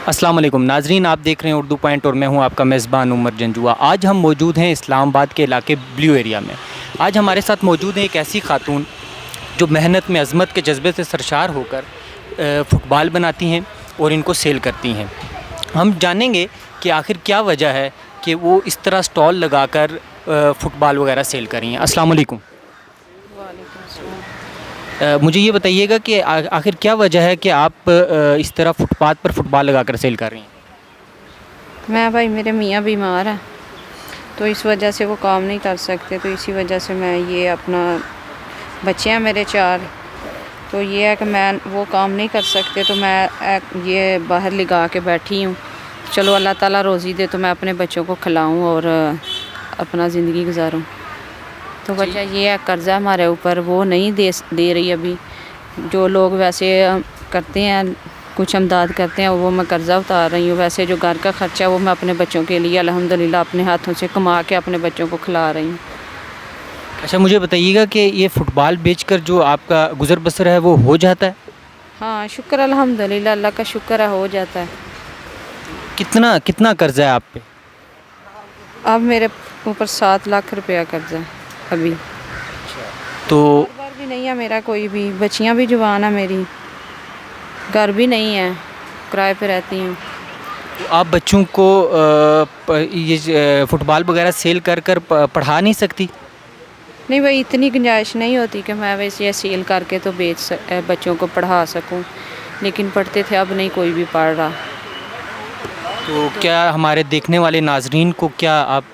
السلام علیکم ناظرین، آپ دیکھ رہے ہیں اردو پوائنٹ اور میں ہوں آپ کا میزبان عمر جنجوا۔ آج ہم موجود ہیں اسلام آباد کے علاقے بلیو ایریا میں۔ آج ہمارے ساتھ موجود ہیں ایک ایسی خاتون جو محنت میں عظمت کے جذبے سے سرشار ہو کر فٹ بال بناتی ہیں اور ان کو سیل کرتی ہیں۔ ہم جانیں گے کہ آخر کیا وجہ ہے کہ وہ اس طرح سٹال لگا کر فٹ بال وغیرہ سیل کر رہی ہیں۔ السلام علیکم۔ وعلیکم السلام۔ مجھے یہ بتائیے گا کہ آخر کیا وجہ ہے کہ آپ اس طرح فٹ پاتھ پر فٹ بال لگا کر سیل کر رہی ہیں؟ میں بھائی میرے میاں بیمار ہیں تو اس وجہ سے وہ کام نہیں کر سکتے، تو اسی وجہ سے میں یہ اپنا بچے ہیں میرے 4، تو یہ ہے کہ میں وہ کام نہیں کر سکتے تو میں یہ باہر لگا کے بیٹھی ہوں۔ چلو اللہ تعالیٰ روزی دے تو میں اپنے بچوں کو کھلاؤں اور اپنا زندگی گزاروں۔ تو وجہ یہ ہے قرضہ ہمارے اوپر وہ نہیں دے رہی ابھی۔ جو لوگ ویسے کرتے ہیں کچھ امداد کرتے ہیں وہ میں قرضہ اتار رہی ہوں، ویسے جو گھر کا خرچہ ہے وہ میں اپنے بچوں کے لیے الحمدللہ اپنے ہاتھوں سے کما کے اپنے بچوں کو کھلا رہی ہوں۔ اچھا، مجھے بتائیے گا کہ یہ فٹ بال بیچ کر جو آپ کا گزر بسر ہے وہ ہو جاتا ہے؟ ہاں شکر الحمدللہ، اللہ کا شکر ہے، ہو جاتا ہے۔ کتنا قرضہ ہے آپ پہ؟ اب میرے اوپر 7 لاکھ روپیہ قرضہ ہے ابھی۔ تو کاروبار بھی نہیں ہے میرا کوئی بھی، بچیاں بھی جوان ہیں میری، گھر بھی نہیں ہے، کرائے پہ رہتی ہوں۔ آپ بچوں کو یہ فٹ بال وغیرہ سیل کر کر پڑھا نہیں سکتی؟ نہیں بھائی، اتنی گنجائش نہیں ہوتی کہ میں ویسے یہ سیل کر کے تو بچوں کو پڑھا سکوں، لیکن پڑھتے تھے، اب نہیں کوئی بھی پڑھ رہا۔ تو کیا ہمارے دیکھنے والے ناظرین کو کیا آپ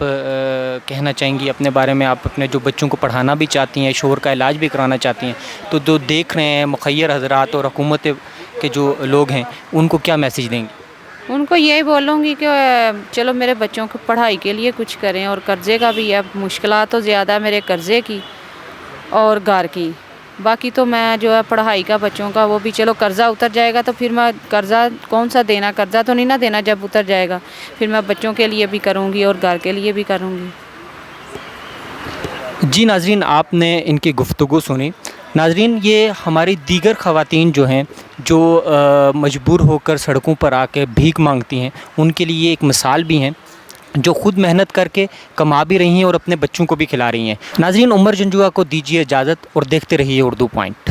کہنا چاہیں گی اپنے بارے میں؟ آپ اپنے جو بچوں کو پڑھانا بھی چاہتی ہیں، شوہر کا علاج بھی کرانا چاہتی ہیں، تو جو دیکھ رہے ہیں مخیر حضرات اور حکومت کے جو لوگ ہیں ان کو کیا میسیج دیں گے؟ ان کو یہی بولوں گی کہ چلو میرے بچوں کو پڑھائی کے لیے کچھ کریں، اور قرضے کا بھی ہے، مشکلات تو زیادہ ہے میرے قرضے کی اور گھر کی، باقی تو میں جو ہے پڑھائی کا بچوں کا وہ بھی چلو قرضہ اتر جائے گا تو پھر میں قرضہ کون سا دینا، قرضہ تو نہیں نہ دینا جب اتر جائے گا، پھر میں بچوں کے لیے بھی کروں گی اور گھر کے لیے بھی کروں گی۔ جی ناظرین، آپ نے ان کی گفتگو سنی۔ ناظرین، یہ ہماری دیگر خواتین جو ہیں جو مجبور ہو کر سڑکوں پر آ کے بھیک مانگتی ہیں، ان کے لیے ایک مثال بھی ہیں، جو خود محنت کر کے کما بھی رہی ہیں اور اپنے بچوں کو بھی کھلا رہی ہیں۔ ناظرین، عمر جنجوا کو دیجیے اجازت اور دیکھتے رہیے اردو پوائنٹ۔